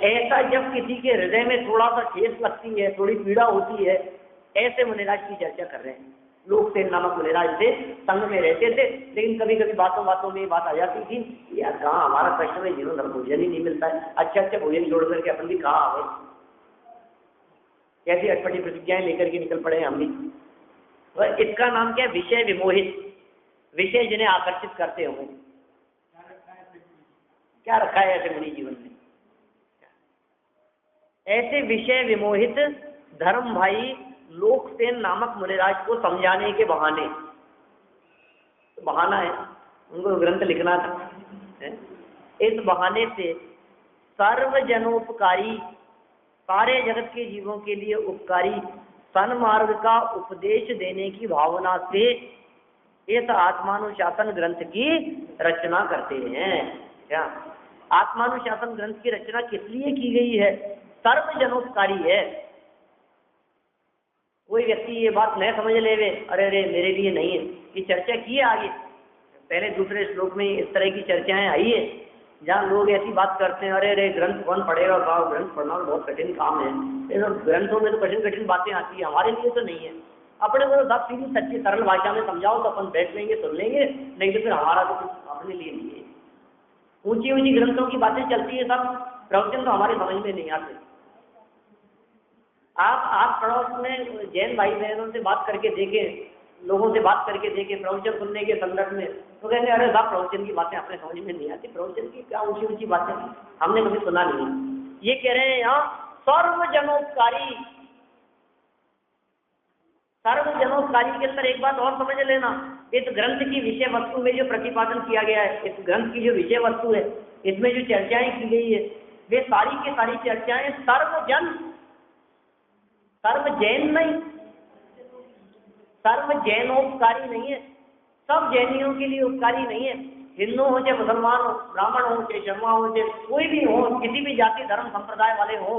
ऐसा जब किसी के हृदय में थोड़ा सा ठेस लगती है, थोड़ी पीड़ा होती है, ऐसे मुनिराज की चर्चा कर रहे हैं। लोकसेन नामक मुनिराज थे, संग में रहते थे, लेकिन कभी कभी बातों बातों में बात आ जाती थी, यार कहाँ हमारा कष्ट में जीवन भर भोजन ही नहीं मिलता है, अच्छा अच्छा भोजन जोड़ करके अपन भी कहाँ आ गए, कैसी अटपटी प्रतिज्ञाएं लेकर के निकल पड़े हम भी। इसका नाम क्या है? विषय विमोहित, विषय जिन्हें आकर्षित करते हो। क्या रखा है ऐसे मुनि जीवन में? ऐसे विषय विमोहित धर्म भाई लोकसेन नामक मुनिराज को समझाने के बहाने, तो बहाना है उनको ग्रंथ लिखना था, है? इस बहाने से सर्वजनोपकारी, सारे जगत के जीवों के लिए उपकारी सन्मार्ग का उपदेश देने की भावना से इस आत्मानुशासन ग्रंथ की रचना करते हैं। क्या आत्मानुशासन ग्रंथ की रचना किस लिए की गई है? सर्वजनोपकारी है। कोई व्यक्ति ये बात नहीं समझ लेवे, अरे अरे मेरे लिए नहीं है, ये चर्चा की है आगे, पहले दूसरे श्लोक में इस तरह की चर्चाएं आई है जहाँ लोग ऐसी बात करते हैं, अरे अरे ग्रंथ कौन पढ़ेगा, ग्रंथ पढ़ना बहुत कठिन काम है, ये ग्रंथों में तो कठिन कठिन बातें आती है, हमारे लिए तो नहीं है। अपने को तो सब सीधी सच्ची सरल भाषा में समझाओ तो अपन बैठ लेंगे, सुन लेंगे, नहीं तो फिर हमारा तो कुछ अपने लिए नहीं है। ऊंची ऊंची ग्रंथों की बातें चलती है, सब प्रवचन तो हमारे समझ में नहीं आते। आप पड़ोस में जैन भाई बहनों से बात करके देखें, लोगों से बात करके देखें प्रवचन सुनने के संदर्भ में, तो कहते अरे साहब प्रवचन की बातें अपने समझ में नहीं आती, प्रवचन की क्या ऊंची ऊंची बातें हमने कभी सुना नहीं। ये कह रहे हैं यहाँ सर्वजनोपकारी, सर्वजनोपकारी के अंदर एक बात और समझ लेना, इस ग्रंथ की विषय वस्तु में जो प्रतिपादन किया गया है, इस ग्रंथ की जो विषय वस्तु है, इसमें जो चर्चाएं की गई है, वे सारी की सारी चर्चाएं सर्वजन, सर्व जैन नहीं, सर्व जैनोपकारी नहीं है, सब जैनियों के लिए उपकारी नहीं है। हिंदू हो चाहे मुसलमान हो, ब्राह्मण हो चाहे शर्मा हो चाहे कोई भी हो, किसी भी जाति धर्म संप्रदाय वाले हो,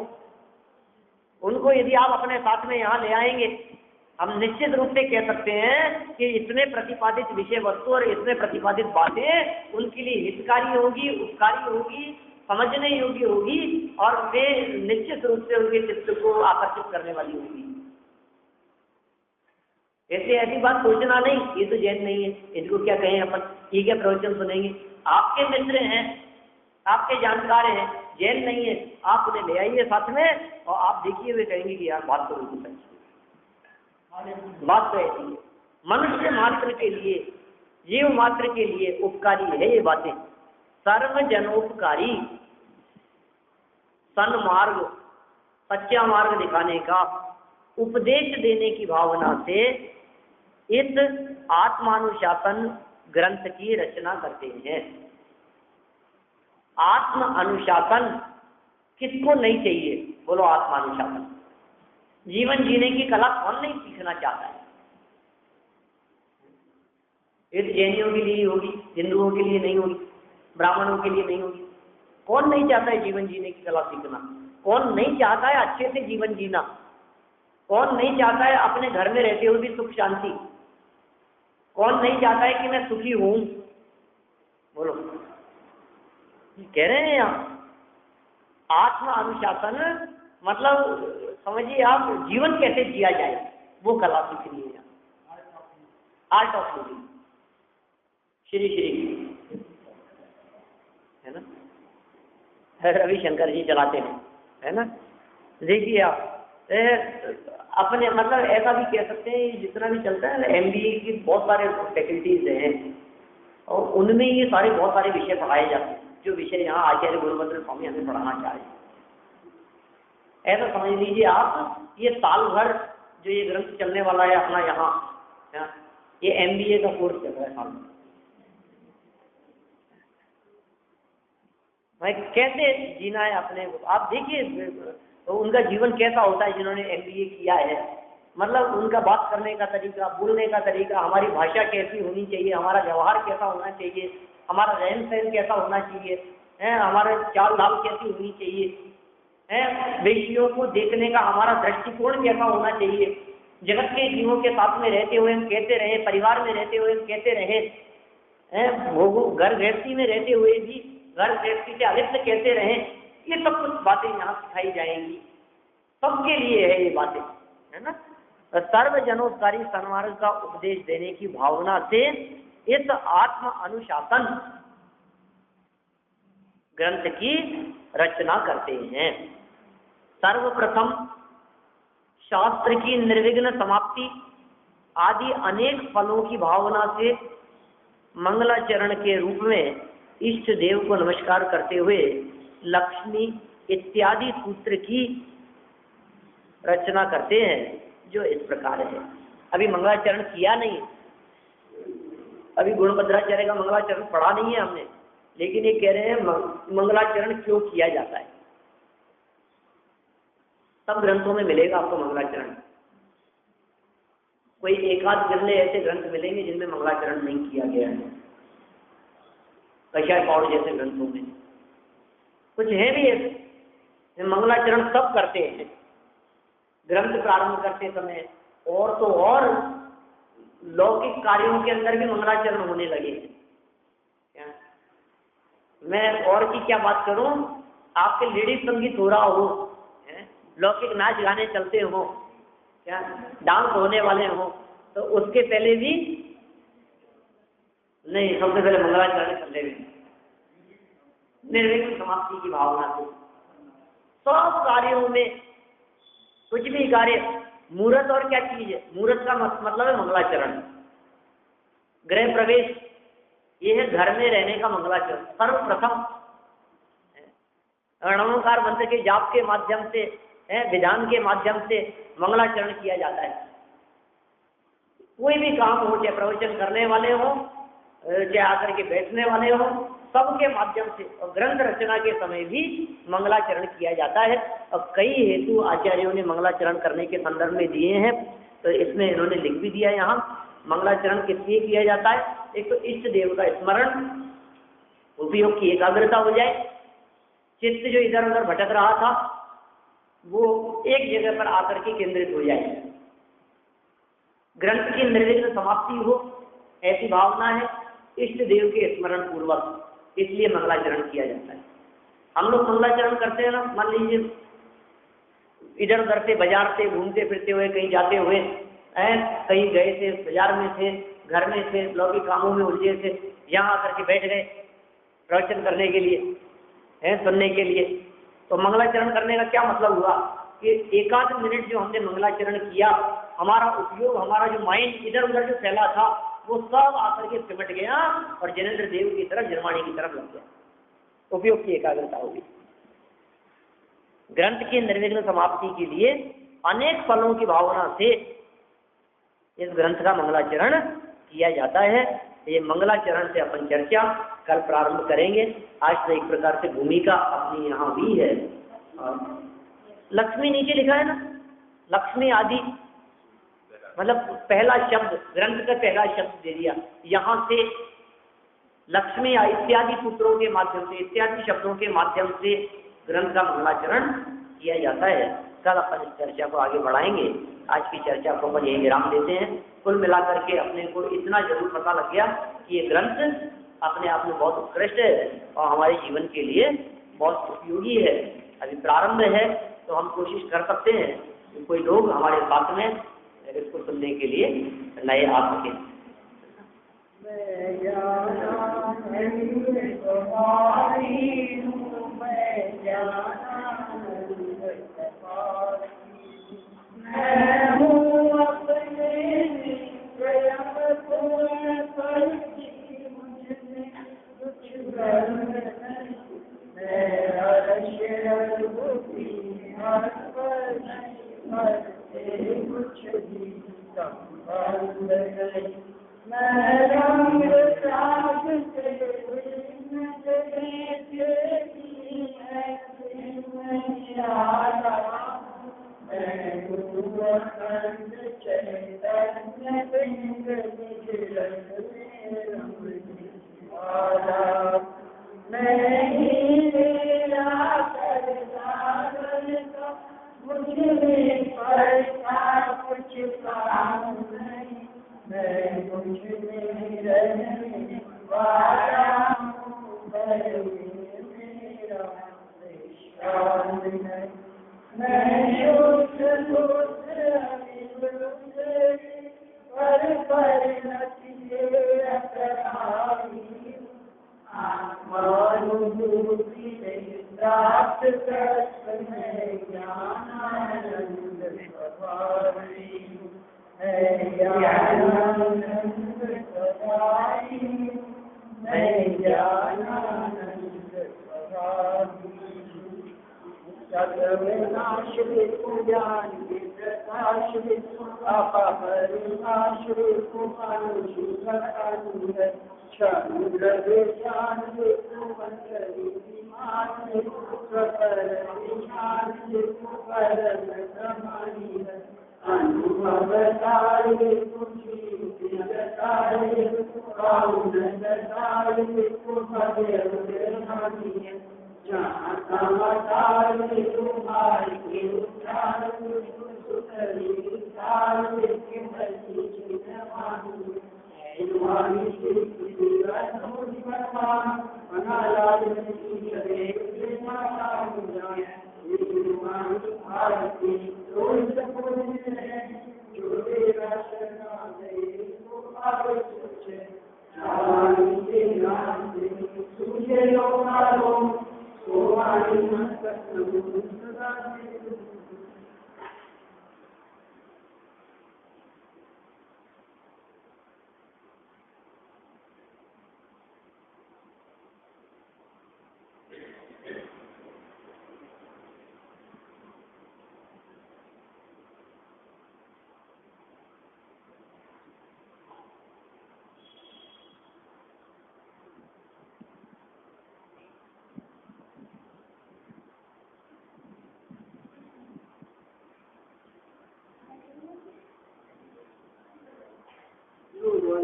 उनको यदि आप अपने साथ में यहाँ ले आएंगे, हम निश्चित रूप से कह सकते हैं कि इसमें प्रतिपादित विषय वस्तु और इसमें प्रतिपादित बातें उनके लिए हितकारी होगी, उपकारी होगी, समझने योग्य होगी, और वे निश्चित रूप से उनके चित्त को आकर्षित करने वाली होगी। ऐसे ऐसी बात सोचना नहीं, ये तो जैन नहीं है, इनको क्या कहें अपन, ठीक है प्रवचन सुनेंगे, आपके मित्र हैं, आपके जानकार हैं, जैन नहीं है, आप उन्हें ले आइए साथ में और आप देखिए वे कहेंगे कि यार बात तो बिल्कुल सच्ची है, बात तो ऐसी है। मनुष्य मात्र के लिए, जीव मात्र के लिए उपकारी है ये बातें, सर्वजनोपकारी, सन्मार्ग, सच्चा मार्ग दिखाने का, उपदेश देने की भावना से इस आत्मानुशासन ग्रंथ की रचना करते हैं। आत्म अनुशासन किसको नहीं चाहिए? बोलो आत्मानुशासन। जीवन जीने की कला कौन नहीं सीखना चाहता है? ये जैनियों के लिए होगी, हिंदुओं के लिए नहीं होगी, ब्राह्मणों के लिए नहीं होगी। कौन नहीं चाहता है जीवन जीने की कला सीखना? कौन नहीं चाहता है अच्छे से जीवन जीना? कौन नहीं चाहता है अपने घर में रहते हुए भी सुख शांति? कौन नहीं चाहता है कि मैं सुखी हूं? बोलो, कह रहे हैं यहाँ आत्म अनुशासन मतलब समझिए आप जीवन कैसे जिया जाए वो कला सीख लीजिए, art of living, Shri Shri है ना, रविशंकर जी चलाते हैं, है ना। देखिए आप अपने मतलब ऐसा भी कह सकते हैं, जितना भी चलता है MBA की बहुत सारे फैकल्टीज हैं, और उनमें ये सारे बहुत सारे विषय पढ़ाए जाते हैं, जो विषय यहाँ आचार्य गुरुभद्र स्वामी हमें पढ़ाना चाह रहे हैं। ऐसा समझ लीजिए आप, ये साल भर जो ये ग्रंथ चलने वाला है अपना यहाँ, ये MBA का कोर्स चल रहा है साल भर। भाई कैसे जीना है अपने को, आप देखिए तो उनका जीवन कैसा होता है जिन्होंने MBA किया है। मतलब उनका बात करने का तरीका, बोलने का तरीका, हमारी भाषा कैसी होनी चाहिए, हमारा व्यवहार कैसा होना चाहिए, हमारा रहन सहन कैसा होना चाहिए, हमारे चाल ढाल कैसी होनी चाहिए, व्यक्तियों को देखने का हमारा दृष्टिकोण कैसा होना चाहिए, जगत के जीवों के साथ में रहते हुए हम कैसे रहे, परिवार में रहते हुए हम कैसे रहे, घर गृहस्थी में रहते हुए भी घर गृहस्थी से अलिप्त कैसे रहे, ये सब कुछ बातें यहाँ सिखाई जाएंगी। सबके लिए है ये बातें, है ना। सर्वजनोपकारी सन्मार्ग का उपदेश देने की भावना से इस आत्म अनुशासन ग्रंथ की रचना करते हैं। सर्वप्रथम शास्त्र की निर्विघ्न समाप्ति आदि अनेक फलों की भावना से मंगलाचरण के रूप में इष्ट देव को नमस्कार करते हुए लक्ष्मी इत्यादि सूत्र की रचना करते हैं, जो इस प्रकार है। अभी मंगलाचरण किया नहीं, अभी गुणभद्राचार्य का मंगलाचरण पढ़ा नहीं है हमने, लेकिन ये कह रहे हैं मंगलाचरण क्यों किया जाता है। सब ग्रंथों में मिलेगा आपको मंगलाचरण, कोई एक आध गिरले ऐसे ग्रंथ मिलेंगे जिनमें मंगलाचरण नहीं किया गया है। कषाय पौड़ जैसे ग्रंथों में कुछ है भी ऐसे मंगलाचरण सब करते हैं ग्रंथ प्रारंभ करते समय, और तो और लौकिक कार्यों के अंदर भी मंगलाचरण होने लगे। मैं और की क्या बात करूं, आपके लेडीज संगीत हो रहा हो, लौकिक नाच गाने चलते हो, क्या डांस होने वाले हो, तो उसके पहले भी नहीं, सबसे पहले मंगलाचरण कर ले, निर्विघ्न समाप्ति की भावना से सब कार्यों में कुछ भी कार्य। मुहूर्त और क्या चीज है, मुहूर्त का मतलब है मंगलाचरण। गृह प्रवेश ये है घर में रहने का मंगलाचरण। सर्वप्रथम रणोकार मंत्र के जाप के माध्यम से, विधान के माध्यम से मंगलाचरण किया जाता है। कोई भी काम हो, चाहे प्रवचन करने वाले हो, चाहे आकर के बैठने वाले हो, सबके माध्यम से, और ग्रंथ रचना के समय भी मंगलाचरण किया जाता है। और कई हेतु आचार्यों ने मंगलाचरण करने के संदर्भ में दिए हैं, तो इसमें इन्होंने लिख भी दिया यहाँ। मंगलाचरण किस लिए किया जाता है, एक तो इष्ट देव का स्मरण, उपयोग की एकाग्रता हो जाए, चित्त जो इधर उधर भटक रहा था वो एक जगह पर आकर के केंद्रित हो जाए, ग्रंथ की निर्विघ्न समाप्ति हो, ऐसी भावना है इष्ट देव के स्मरण पूर्वक, इसलिए मंगलाचरण किया जाता है। हम लोग मंगलाचरण करते हैं ना, मान लीजिए इधर उधर से बाजार से घूमते फिरते हुए कहीं जाते हुए, कहीं गए थे, बाजार में थे, घर में थे, लौकिक कामों में उलझे थे, यहाँ आकर के बैठ गए प्रवचन करने के लिए, सुनने के लिए। तो मंगलाचरण करने का क्या मतलब हुआ कि एक आध मिनट जो हमने मंगलाचरण किया, हमारा उपयोग, हमारा जो माइंड इधर उधर जो फैला था वो सब आकर के सिमट गया और जनेन्द्र देव की तरफ, जर्मानी की तरफ लग गया, उपयोग की एकाग्रता होगी। ग्रंथ की निर्विघ्न समाप्ति के लिए अनेक फलों की भावना से इस ग्रंथ का मंगलाचरण किया जाता है। ये मंगलाचरण से अपन चर्चा कल प्रारंभ करेंगे। आज तो एक प्रकार से भूमिका अपनी यहाँ भी है। लक्ष्मी नीचे लिखा है ना, लक्ष्मी आदि, मतलब पहला शब्द, ग्रंथ का पहला शब्द दे दिया, यहाँ से लक्ष्मी इत्यादि सूत्रों के माध्यम से, इत्यादि शब्दों के माध्यम से ग्रंथ का मंगलाचरण किया जाता है। कल अपन इस चर्चा को आगे बढ़ाएंगे। आज की चर्चा को अपन यही विराम देते हैं। कुल मिलाकर के अपने को इतना जरूर पता लग गया कि ये ग्रंथ अपने आप में बहुत उत्कृष्ट है और हमारे जीवन के लिए बहुत उपयोगी है। अभी प्रारंभ है तो हम कोशिश कर सकते हैं कि कोई लोग हमारे साथ में इसको सुनने के लिए नए आ सके।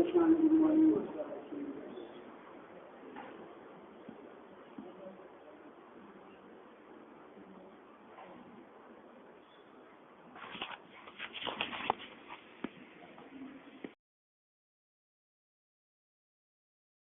शांति